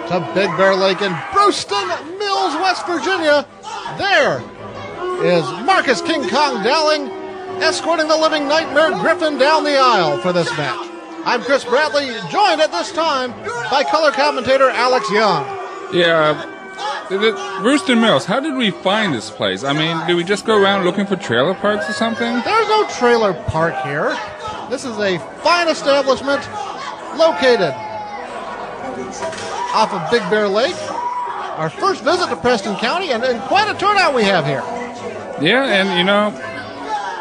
to Big Bear Lake in Bruceton Mills, West Virginia. There is Marcus King Kong Dowling escorting the living nightmare Griffen down the aisle for this match. I'm Chris Bradley, joined at this time by color commentator Alex Young. Yeah, Bruceton Mills, how did we find this place? I mean, did we just go around looking for trailer parks or something? There's no trailer park here. This is a fine establishment located off of Big Bear Lake. Our first visit to Preston County, and quite a turnout we have here. Yeah, and you know,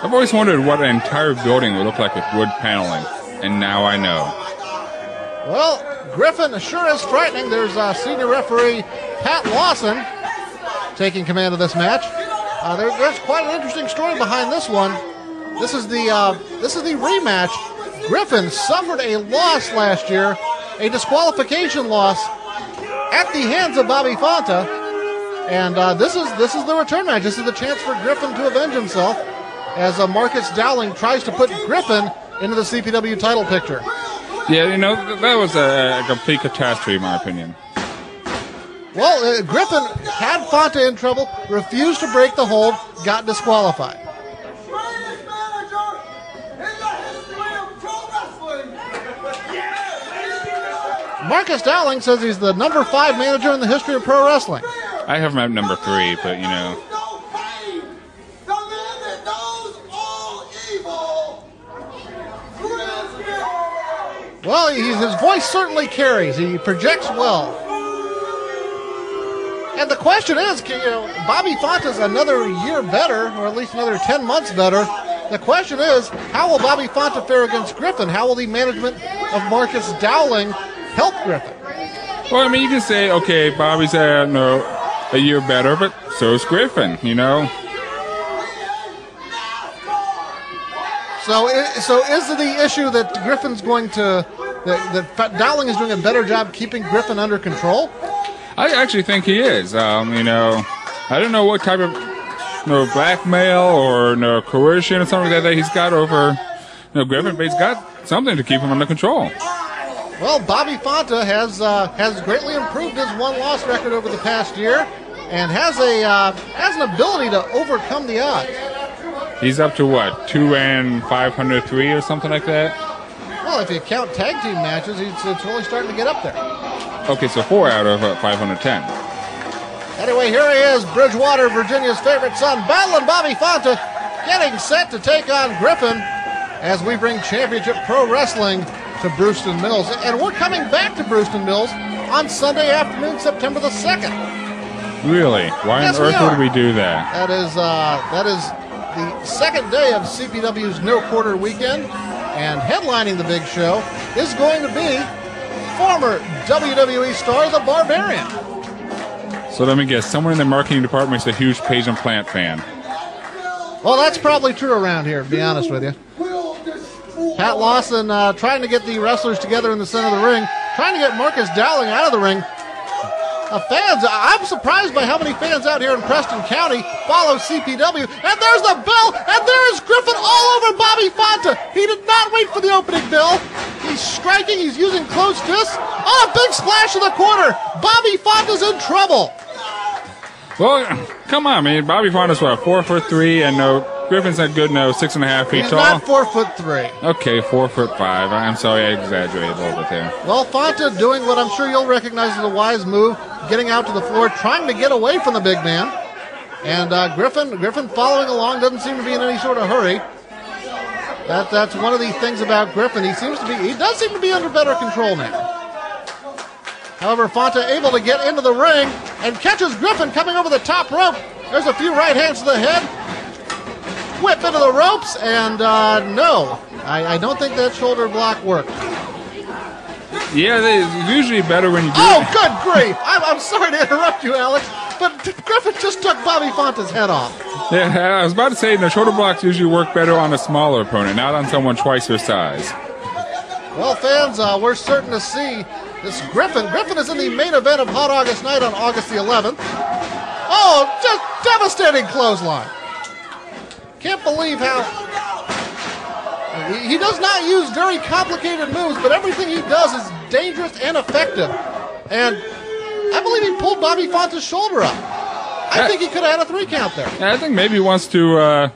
I've always wondered what an entire building would look like with wood paneling, and now I know. Well, Griffen sure is frightening. There's senior referee Pat Lawson taking command of this match. There's quite an interesting story behind this one. This is the rematch. Griffen suffered a loss last year, a disqualification loss at the hands of Bobby Fonta, and this is the return match. This is the chance for Griffen to avenge himself as Marcus Dowling tries to put Griffen into the CPW title picture. Yeah, you know, that was a complete catastrophe, in my opinion. Well, Griffen had Fonta in trouble, refused to break the hold, got disqualified. Marcus Dowling says he's the number 5 manager in the history of pro wrestling. I have him at number 3, but you know. Well, his voice certainly carries. He projects well. And the question is, Bobby Fonta's another year better, or at least another 10 months better. The question is, how will Bobby Fonta fare against Griffen? How will the management of Marcus Dowling help Griffen? Well, I mean, you can say, okay, Bobby's a year better, but so's Griffen, you know. So is it the issue that Griffen's going to, that Dowling is doing a better job keeping Griffen under control? I actually think he is. You know, I don't know what type of blackmail or coercion or something like that he's got over Griffen, but he's got something to keep him under control. Well, Bobby Fonta has greatly improved his one-loss record over the past year, and has an ability to overcome the odds. He's up to what, 2-503 or something like that? Well, if you count tag team matches, it's really starting to get up there. Okay, so 4 out of 510. Anyway, here he is, Bridgewater, Virginia's favorite son, Battlin Bobby Fonta, getting set to take on Griffen as we bring Championship Pro Wrestling to Bruceton Mills. And we're coming back to Bruceton Mills on Sunday afternoon, September the 2nd. Really? Why on earth would we do that? That is the second day of CPW's No Quarter Weekend, and headlining the big show is going to be former WWE star, The Barbarian. So let me guess, someone in the marketing department is a huge Page and Plant fan. Well, that's probably true around here, to be honest with you. Pat Lawson trying to get the wrestlers together in the center of the ring, trying to get Marcus Dowling out of the ring. Fans, I'm surprised by how many fans out here in Preston County follow CPW. And there's the bell, and there is Griffen all over Bobby Fonta. He did not wait for the opening bell. He's striking, he's using closed fists. Oh, a big splash in the corner. Bobby Fonta's in trouble. Well, come on, man. Bobby Fonta's what, 4'3", and Griffen's not good, 6.5 feet He's tall. not 4'3". Okay, 4'5". I'm sorry, I exaggerated a little bit there. Well, Fonta doing what I'm sure you'll recognize as a wise move, getting out to the floor, trying to get away from the big man. And Griffen following along, doesn't seem to be in any sort of hurry. That's one of the things about Griffen. He does seem to be under better control now. However, Fonta able to get into the ring and catches Griffen coming over the top rope. There's a few right hands to the head. Whip into the ropes, and no. I don't think that shoulder block worked. Yeah, it's usually better when you do Oh, good grief! I'm sorry to interrupt you, Alex, but Griffen just took Bobby Fonta's head off. Yeah, I was about to say, shoulder blocks usually work better on a smaller opponent, not on someone twice your size. Well, fans, we're certain to see this Griffen. Griffen is in the main event of Hot August Night on August the 11th. Oh, just devastating clothesline. Can't believe how... He does not use very complicated moves, but everything he does is dangerous and effective. And I believe he pulled Bobby Fonta's shoulder up. I think he could have had a 3 count there. Yeah, I think maybe he wants to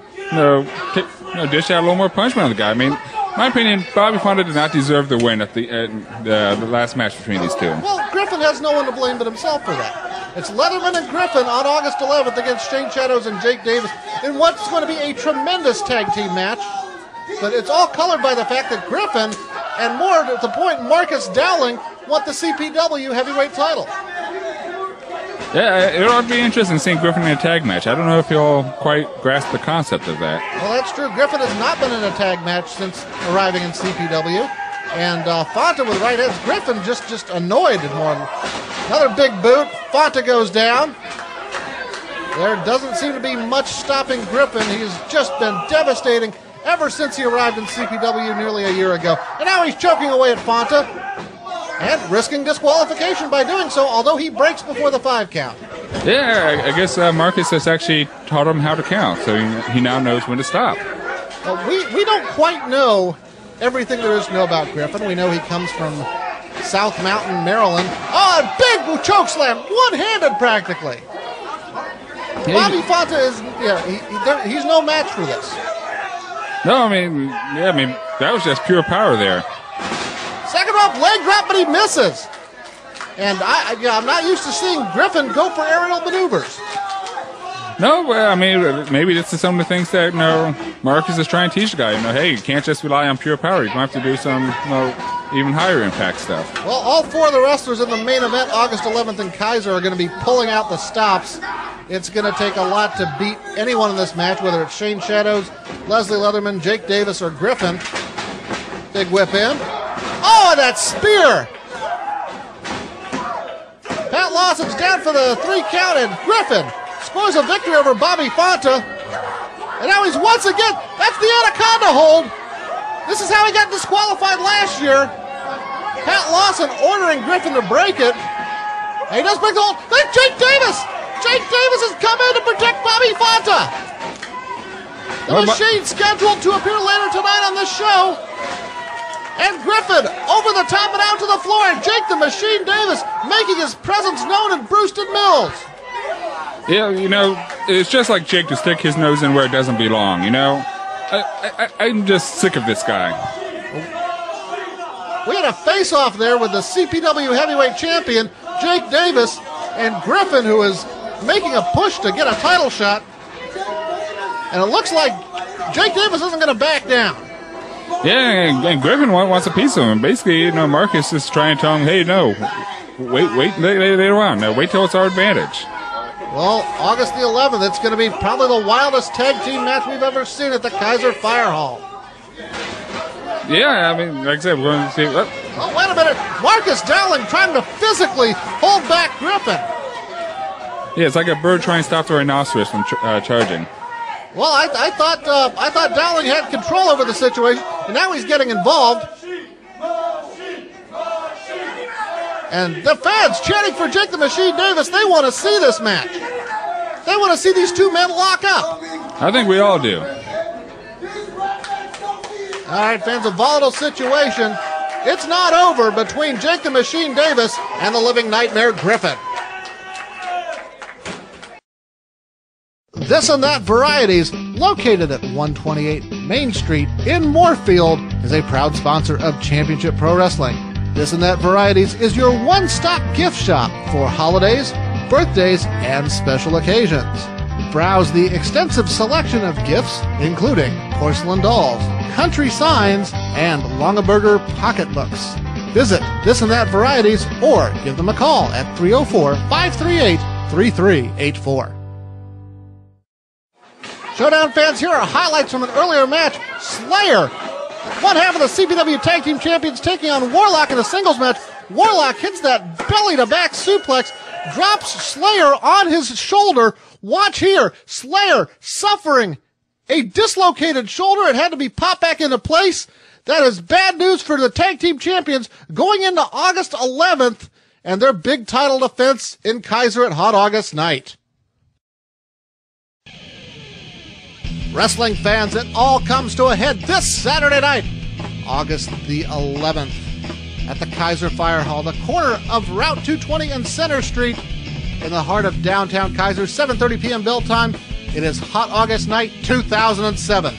dish out a little more punishment on the guy. I mean, in my opinion, Bobby Fonta did not deserve the win at the last match between these two. Well, Griffen has no one to blame but himself for that. It's Leatherman and Griffen on August 11th against Shane Shadows and Jake Davis in what's going to be a tremendous tag team match. But it's all colored by the fact that Griffen, and more to the point, Marcus Dowling, want the CPW heavyweight title. Yeah, it ought to be interesting seeing Griffen in a tag match. I don't know if he'll quite grasp the concept of that. Well, that's true. Griffen has not been in a tag match since arriving in CPW. And Fonta with right hands. Griffen just annoyed and more. Another big boot. Fonta goes down. There doesn't seem to be much stopping Griffen. He's just been devastating ever since he arrived in CPW nearly a year ago. And now he's choking away at Fonta and risking disqualification by doing so, although he breaks before the 5 count. Yeah, I guess Marcus has actually taught him how to count, so he now knows when to stop. Well, we don't quite know everything there is to know about Griffen. We know he comes from South Mountain, Maryland. Oh, a big choke slam, one-handed practically. Yeah, Bobby Fonta is, he's no match for this. No, I mean, that was just pure power there. Second rope leg drop, but he misses. And I'm not used to seeing Griffen go for aerial maneuvers. No, I mean, maybe this is some of the things that Marcus is trying to teach the guy. Hey, you can't just rely on pure power. You're going to have to do some even higher impact stuff. Well, all 4 of the wrestlers in the main event, August 11th in Kaiser, are going to be pulling out the stops. It's going to take a lot to beat anyone in this match, whether it's Shane Shadows, Leslie Leatherman, Jake Davis, or Griffen. Big whip in. Oh, that spear! Pat Lawson's down for the 3 count, and Griffen scores a victory over Bobby Fonta. And now he's once again, that's the Anaconda hold. This is how he got disqualified last year. Pat Lawson ordering Griffen to break it. And he does break the hold. Then Jake Davis! Jake Davis has come in to protect Bobby Fonta. The Machine scheduled to appear later tonight on this show. And Griffen over the top and out to the floor. And Jake the Machine Davis making his presence known in Bruceton Mills. Yeah, it's just like Jake to stick his nose in where it doesn't belong, I'm just sick of this guy. We had a face-off there with the CPW heavyweight champion, Jake Davis, and Griffen, who is making a push to get a title shot. And it looks like Jake Davis isn't going to back down. Yeah, and Griffen wants a piece of him. Basically, Marcus is trying to tell him, hey, no, wait later on. Now, wait till it's our advantage. Well, August the 11th, it's going to be probably the wildest tag team match we've ever seen at the Kaiser Fire Hall. Yeah, I mean, like I said, we're going to see. Oh, wait a minute. Marcus Dowling trying to physically hold back Griffen. Yeah, it's like a bird trying to stop the rhinoceros from charging. Well, I thought Dowling had control over the situation, and now he's getting involved. And the fans chanting for Jake the Machine Davis. They want to see this match. They want to see these 2 men lock up. I think we all do. All right, fans, a volatile situation. It's not over between Jake the Machine Davis and the living nightmare Griffen. This and That Varieties, located at 128 Main Street in Moorfield, is a proud sponsor of Championship Pro Wrestling. This and That Varieties is your one-stop gift shop for holidays, birthdays, and special occasions. Browse the extensive selection of gifts, including porcelain dolls, country signs, and Longaberger pocketbooks. Visit This and That Varieties or give them a call at 304-538-3384. Showdown fans, here are highlights from an earlier match. Slayer, one half of the CPW Tag Team Champions, taking on Warlock in a singles match. Warlock hits that belly-to-back suplex, drops Slayer on his shoulder. Watch here, Slayer suffering a dislocated shoulder. It had to be popped back into place. That is bad news for the Tag Team Champions going into August 11th and their big title defense in Kaiser at Hot August night. Wrestling fans, it all comes to a head this Saturday night, August the 11th, at the Kaiser Fire Hall, the corner of Route 220 and Center Street in the heart of downtown Kaiser. 7:30 p.m. bell time. It is Hot August Night 2007.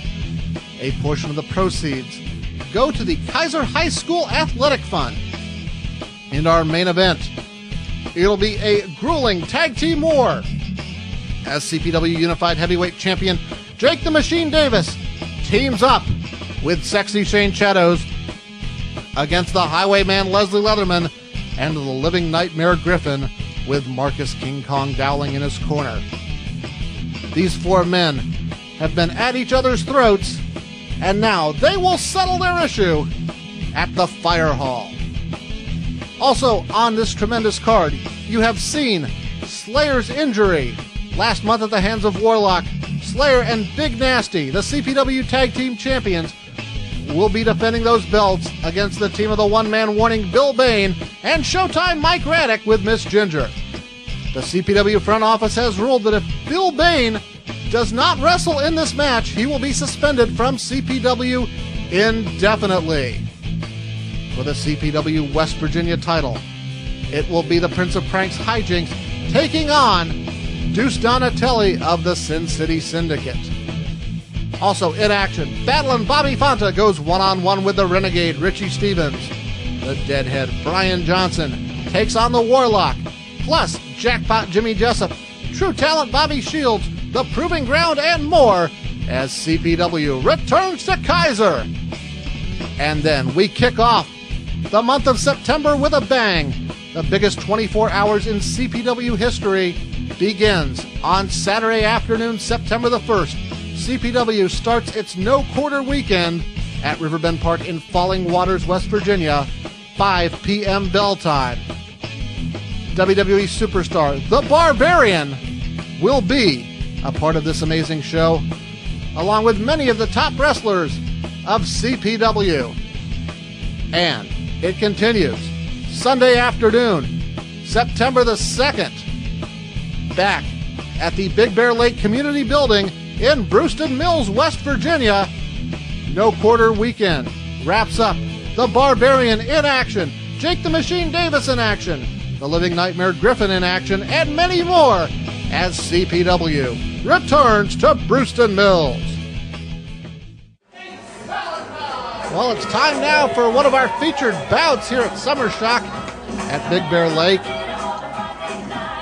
A portion of the proceeds go to the Kaiser High School Athletic Fund. In our main event, it'll be a grueling tag team war as CPW Unified Heavyweight Champion Jake the Machine Davis teams up with Sexy Shane Shadows against the Highwayman Leslie Leatherman and the Living Nightmare Griffen with Marcus King Kong Dowling in his corner. These four men have been at each other's throats, and now they will settle their issue at the Fire Hall. Also on this tremendous card, you have seen Slayer's injury last month at the hands of Warlock. Slayer and Big Nasty, the CPW Tag Team Champions, will be defending those belts against the team of the one-man warning Bill Bain and Showtime Mike Raddick with Miss Ginger. The CPW front office has ruled that if Bill Bain does not wrestle in this match, he will be suspended from CPW indefinitely. For the CPW West Virginia title, it will be the Prince of Pranks Hijinks taking on Deuce Donatelli of the Sin City Syndicate. Also in action, Battlin Bobby Fonta goes one-on-one with the Renegade Richie Stevens. The Deadhead Brian Johnson takes on the Warlock, plus Jackpot Jimmy Jessup, True Talent Bobby Shields, The Proving Ground, and more as CPW returns to Kaiser. And then we kick off the month of September with a bang. The biggest 24 hours in CPW history begins on Saturday afternoon, September the 1st. CPW starts its no-quarter weekend at Riverbend Park in Falling Waters, West Virginia, 5 p.m. bell time. WWE superstar The Barbarian will be a part of this amazing show, along with many of the top wrestlers of CPW. And it continues Sunday afternoon, September the 2nd, back at the Big Bear Lake Community Building in Bruceton Mills, West Virginia. No quarter weekend wraps up The Barbarian in action, Jake the Machine Davis in action, the Living Nightmare Griffen in action, and many more as CPW returns to Bruceton Mills. Well, it's time now for one of our featured bouts here at Summer Shock at Big Bear Lake.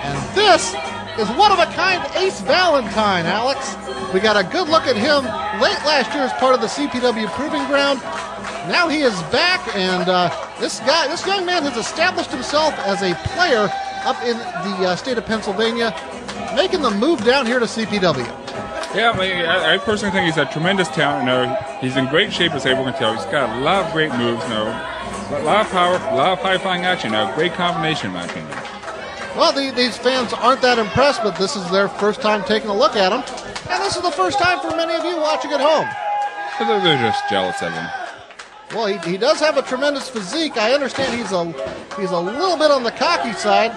And this is one-of-a-kind Ace Valentine, Alex. We got a good look at him late last year as part of the CPW Proving Ground. Now he is back, and this young man has established himself as a player up in the state of Pennsylvania, making the move down here to CPW. Yeah, I personally think he's a tremendous talent. He's in great shape, as everyone can tell. He's got a lot of great moves, a lot of power, a lot of high-flying action. Great combination, in my opinion. Well, these fans aren't that impressed, but this is their first time taking a look at him, and this is the first time for many of you watching at home. They're just jealous of him. Well, he does have a tremendous physique. I understand he's a little bit on the cocky side,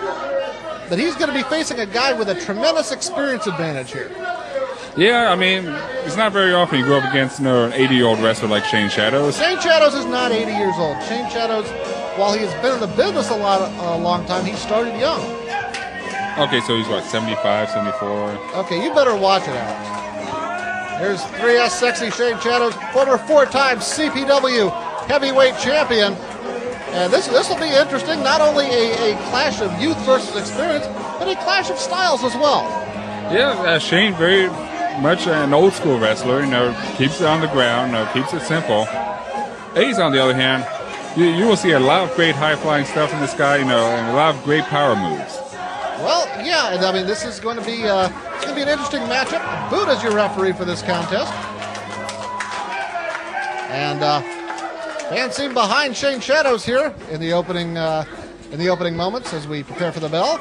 but he's going to be facing a guy with a tremendous experience advantage here. Yeah, it's not very often you go up against an 80-year-old wrestler like Shane Shadows. Shane Shadows is not 80 years old. Shane Shadows, while he has been in the business a long time, he started young. Okay, so he's what, 75, 74? Okay, you better watch it, Alex. Here's 3S Sexy Shane Shadows, former 4-time CPW heavyweight champion. And this will be interesting. Not only a clash of youth versus experience, but a clash of styles as well. Yeah, Shane, very much an old school wrestler, keeps it on the ground, keeps it simple. Ace, on the other hand, you will see a lot of great high-flying stuff from this guy, and a lot of great power moves. Well, yeah, this is going to be an interesting matchup. Boot is your referee for this contest. And fans seem behind Shane Shadows here in the opening moments as we prepare for the bell.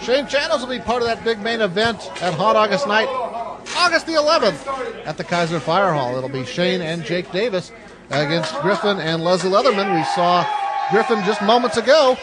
Shane Shadows will be part of that big main event at Hot August Night, August the 11th at the Kaiser Fire Hall. It'll be Shane and Jake Davis against Griffen and Leslie Leatherman. We saw Griffen just moments ago